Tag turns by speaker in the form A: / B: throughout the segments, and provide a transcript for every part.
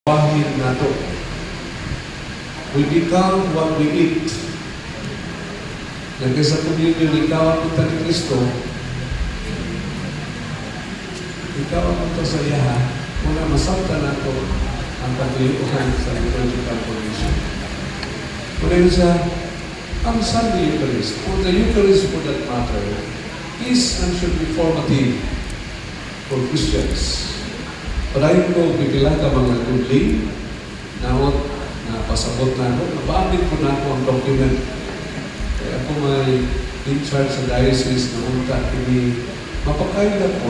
A: Bahin nato. We become what we eat. Nagkaya sa communion, ikaw ang punta ni Kristo, ikaw ang punta sa iyaha, kung masabta nato ang patuyuan sa liturgical formation. Kung yun siya, ang Sunday Eucharist, or the Eucharist for that matter, is and should be formative for Christians. Padayon ko, bibila ka mga kubling, naot, na pasabot na ako, nababit ko na ako ang document. Kaya ako may in charge sa diocese na unta, kini mapakain na po.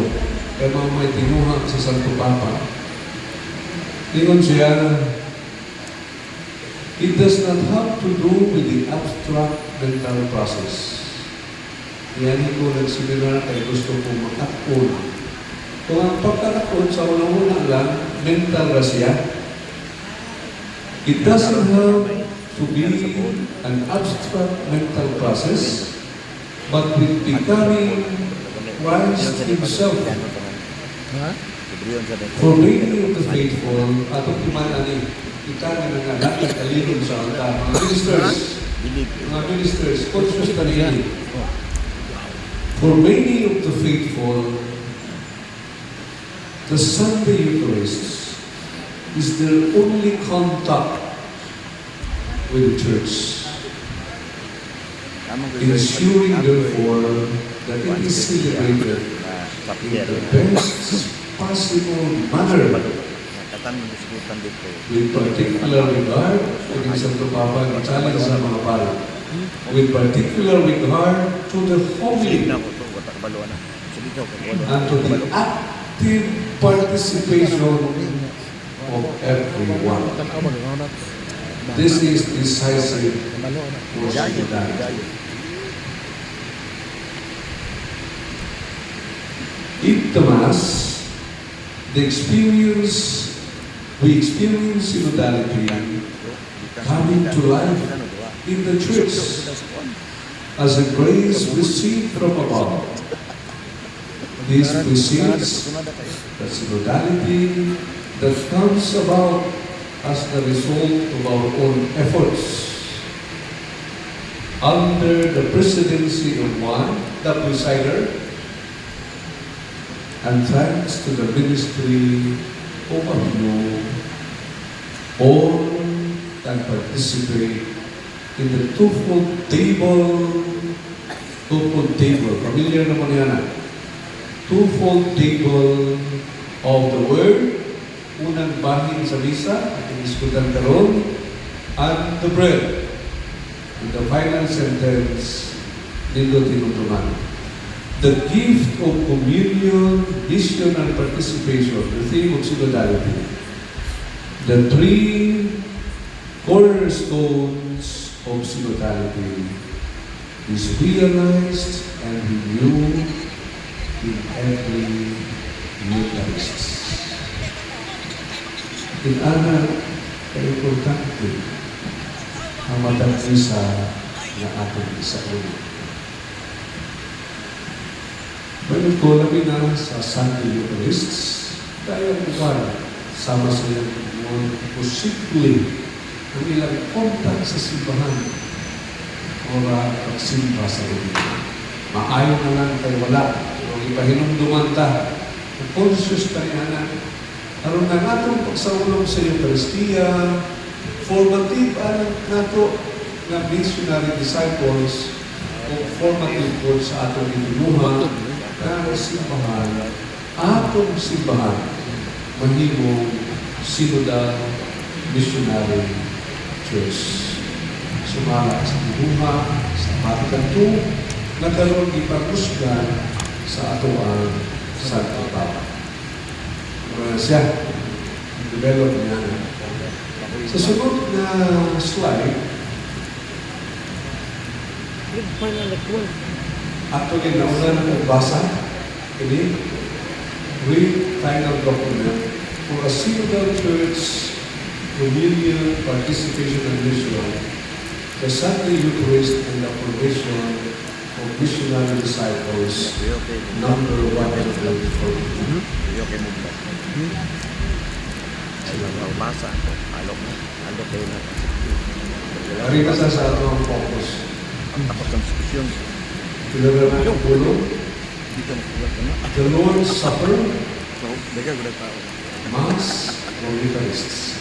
A: Kaya mga may tinuha sa Santo Papa. Tingon siya, it does not have to do with the abstract mental process. Yan ko nagsimilar kay gusto ko makakon. Kung ang pagkakakon sa unang-una lang, mental na siya, it doesn't have to be an abstract mental process, but with becoming Christ Himself. For many of the faithful, atong timana ni, kita nga nga natin kalilin sa altar. Mga ministers, conscious na niyan. For many of the faithful, the Sunday Eucharist is their only contact with the church, ensuring therefore that it is celebrated in the best possible manner, with particular regard, kung Santo Papa nag-challenge sa mga pala, with particular regard to the holy and to the active participation of everyone. This is decisive for solidarity. In the Mass, we experience synodality coming to life in the Church as a grace received from above. This precedes the synodality that comes about as the result of our own efforts. Under the presidency of one, the presider, and thanks to the ministry of a few, all can participate in the twofold table. Familiar naman yan na. Twofold table of the Word, unang bahin sa misa, iniskutan karon, and the bread. In the final sentence, dito tinutuman. The gift of communion, mission, and participation, the theme of synodality. The three cornerstones of synodality is realized and renewed in every Eucharist. Inanak ka-importante ang matag-isa na ating isauli. Balit ko labi na sa Sunday Eucharists, tayo buwan sama sa iyang mga posible ang ilang kontak sa simbahan o pagsimba sa Roma. Maayon na lang tayo wala. Kung ipahinumduman ta, conscious tayo na aron na natong pagsaulong sa Eucharistia, formative nato na missionary disciples o formative po sa atong itinuha na simbahan, atong simbahan, mahimong sinodal missionary church. Sumala sa itinuha, sa Vatican II, nagkaroon ipagusgan sa atoang Santo Papa. Siya, develop niya. Sa sunod na slide, actually, nauna na nagbasa, ini, read final document for a synodal church, communion, participation, and mission, the Sunday Eucharist and the formation of missionary disciples, number 140.
B: Sila maubasa. Alok na. Alok kayo na.
A: Hari ka sa atong focus.
B: Ang takot ng diskusyon.
A: Kilala na yung pulo.
B: Hindi ka makulat na.
A: The Lord's Supper,
B: So, daga ko na tao.
A: Mass, or Eucharists.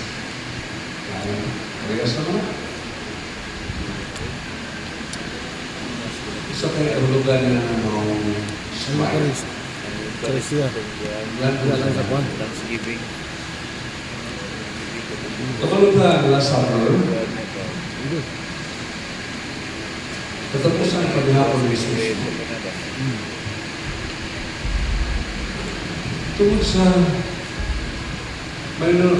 A: Parehas naman. Isa kayo ang lugar na mga smile.
C: Celestia.
A: Yan po
C: Wala lang sa kwan.
B: Thanksgiving.
A: Katulad na Last Supper,
C: Hindi.
A: katapusan ang paghihapon ni Jesus. Tungkol sa minor,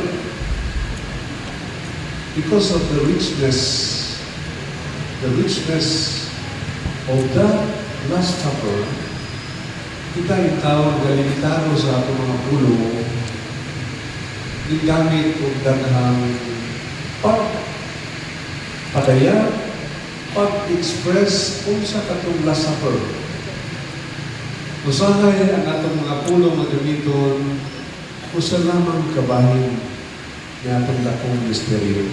A: because of the richness of that Last Supper, kita yung tawag galimitaro sa atong mga pulo, gigamit o daghang padaya, pag-express kung sa katong Last Supper. Usahay ang atong mga pulo nga gamiton kung sa lamang kabahin ni atong dakong misteryo.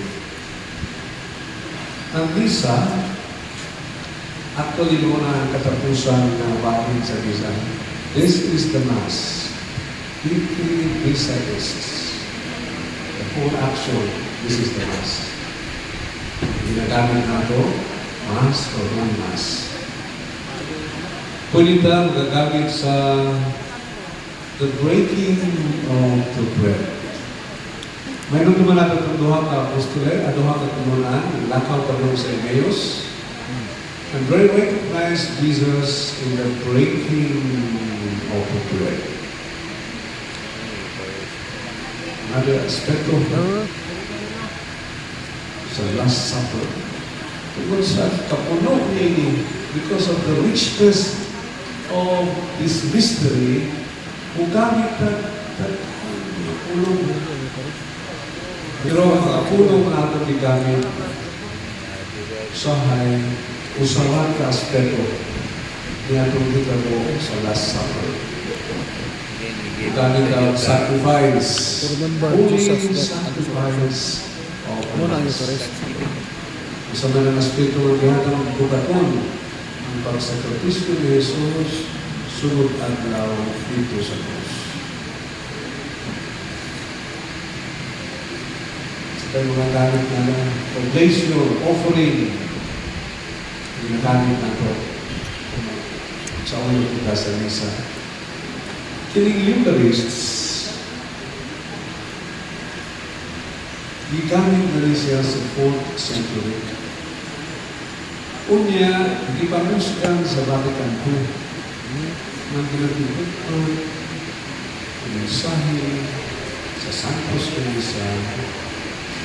A: Ang misa, actually mo na ang katapusan na bahin sa misa. This is the Mass. Weekly Misa is the full action. This is the Mass. Ginagamit na ito, Mass or non-Mass. Pwede na magagamit sa the breaking of the bread. Mayroon naman natin itong duha ka apostole, duha ka tumunan, lakaw ka doon sa Emmaus. And they recognize Jesus in the breaking of the bread. Another aspect of sa Last Supper. Tungkol sa kapuno ni because of the richness of this mystery, kung gamit na ulong. Pero ang kapulong na ito gamit usahay, usahan ka aspeto niya itong kita mo sa Last Supper. Gamit ang sacrifice.
C: To remember
A: Holy
C: Jesus' death.
A: sacrifice of
C: Muna ang
A: Mass.
C: Eucharist.
A: Sa mga aspecto ng gihatang ng bukaton, ang pagsakripisyo ni Jesus, sunod adlaw dito sa krus. Sa tayo mga gamit na oblation, offering, ginagamit na ito sa ulo kita sa misa. Kining Eucharists, gigamit na rin siya sa 4th century. Unya, gipamuskan sa Vatican II. Nang ginagibot ko, mensahe sa Santos Teresa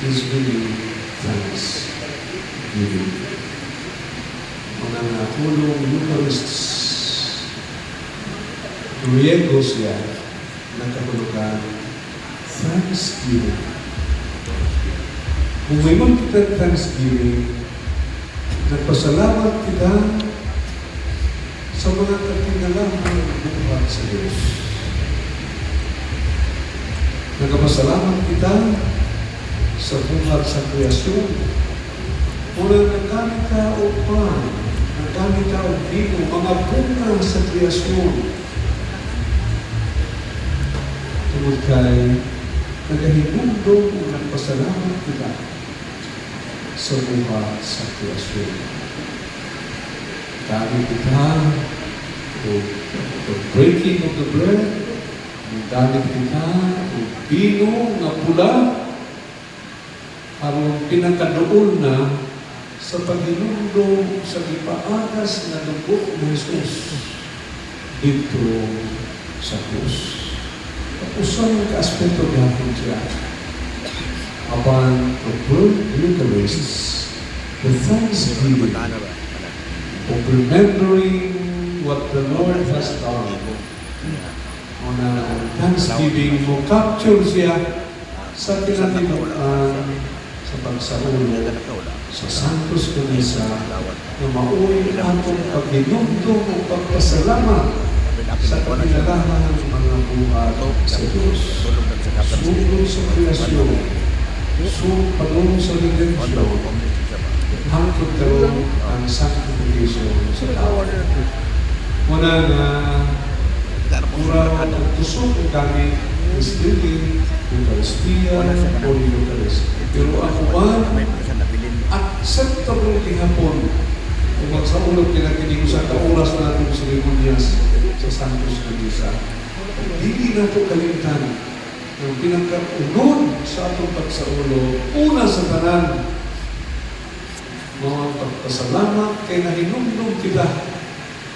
A: is giving thanks. Giving. Mga natulong Eucharists, Griego siya, nagkahulugan, thanksgiving. Kung may mga kita thanksgiving, nagpasalamat kita sa mga katingalaman ng buhat sa Diyos. Nagpasalamat kita sa buhat sa kreasyon. Unang nagkamit ka o pan, nagkamit ka o vino, mga bunga sa kreasyon. Tungkol kay nagahimundong o nagpasalamat kita sa buhat sa kreasyon. Gamit kita o the breaking of the bread, gamit kita o bino na pula, ang pinakadoon na sa paghinundong sa ipaagas na dugo ni Jesus dito sa krus. Usang ka-aspeto gapon siya. Upon the birth Eucharists, the thanksgiving of remembering what the Lord has done. Una ang thanksgiving mo capture siya sa tinatinuan sa pagsaulo sa Santos Teresa na mauwi atong paghinundong o pagpasalamat sa katilalahan ng mga buhat sa Diyos. sugod sa kreasyon, pagong sa redemption, hangtod karon ang sanctification sa tao. Muna na mura ang tusok ang gamit is living Eucharistia o Eucharist. Pero ako ba acceptable kihapon kung magsaulog kinakinig sa kauras na natin sa Limonyas sa Santos de Misa. Hindi na ito kalimtan ang pinagkaunod sa atong pagsaulog. Una sa tanan, mga pagpasalamat kay nahinumdum kita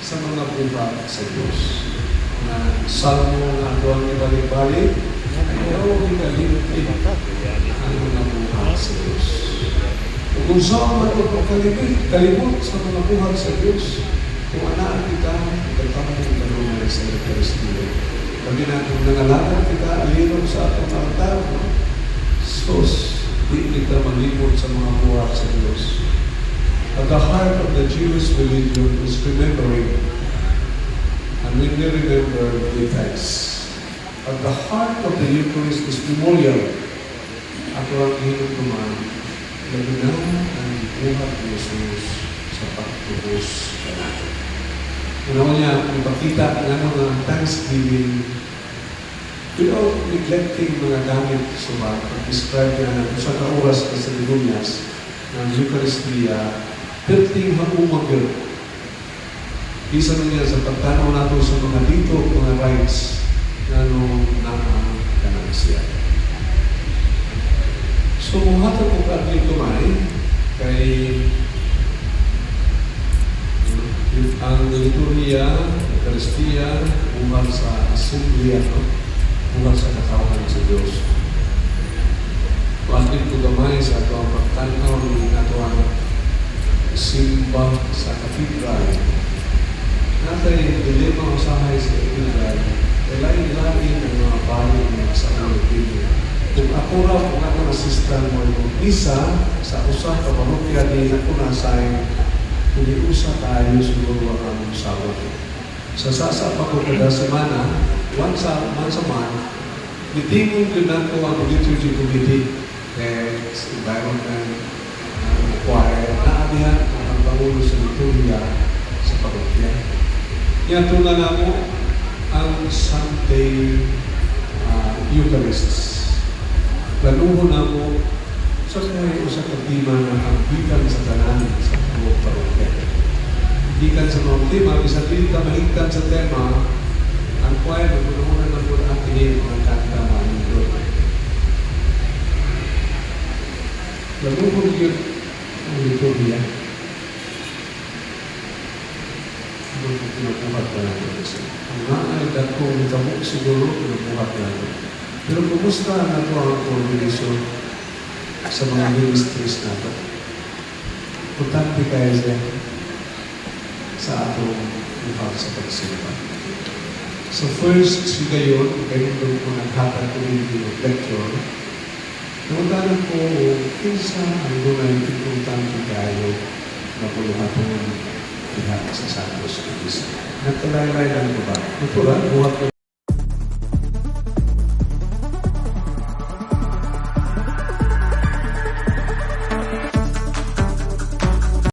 A: sa mga buhat sa Diyos. Na salmo na ito ang ibalik-balik, ayaw ikalimtin ang mga buhat sa Diyos. Kung saan man ito kalimot sa mga buhat sa Diyos, kung anaan kita, pagkatapos ng talungan sa Eucharistia. Kami na kung nangalanan kita, alirong sa atong altar, sos, di kita malimot sa mga buhat sa Diyos. At the heart of the Jewish religion is remembering. And when they remember, they thanks. At the heart of the Eucharist is memorial. Ako ang hinong naman, labi na ang buhat ni Jesus sa pagtubos ka natin. Ano niya, ipakita ang ano ng thanksgiving without neglecting mga gamit sa mga pag-describe niya na kung saan oras ka sa Limonyas ng Eucharistia, perting haumagod. Isa na niya sa pagtanaw nato sa mga dito, mga rights na nung nakakanan siya. So, kung hatag ko ka dito kay ang liturgia, Eucharistia, buhat sa Assemblea, buhat sa katawan sa Diyos. Bakit ko gamay sa ito ang pagtanaw ng atuan simba sa katedral. Natay dilema usahay sa katedral, lain-lain ang mga bahay ng mga sa katedral. Kung ako raw, kung ako nasistan mo yung isa sa usah ka parokya din ako nasay, kung iusa tayo siguro ang sabot. Sa sasa pa ko kada semana, once a month, mitingin din ako ang liturgy committee, environment, choir, naabihan ang pangulo sa liturgia sa parokya. Iatunan na mo ang Sunday Eucharists. Lanuho na mo sa kaya sa katima na ang bitan sa tanan sa buong parokya. Bitan sa mga tema, isa din ka mahigtan sa tema, ang choir, magpununan na po ang pinili ng kanta manindot. Lanuho yun ang liturgia. Pinapuhat na natin kasi. Ang naay datong kamuk siguro, pinapuhat na natin. Pero kumusta na ito ang coordination sa mga ministries nato? Importante kaya siya sa atong buhat sa pagsimba. So first, siya yun, kayo doon ko naghatag ko yung lecture. Naundanan ko, kinsa ang doon ay importante kayo na puluhatong diha sa Santos Cristo. Nagtalay-lay lang ko ba? Natural, buhat ko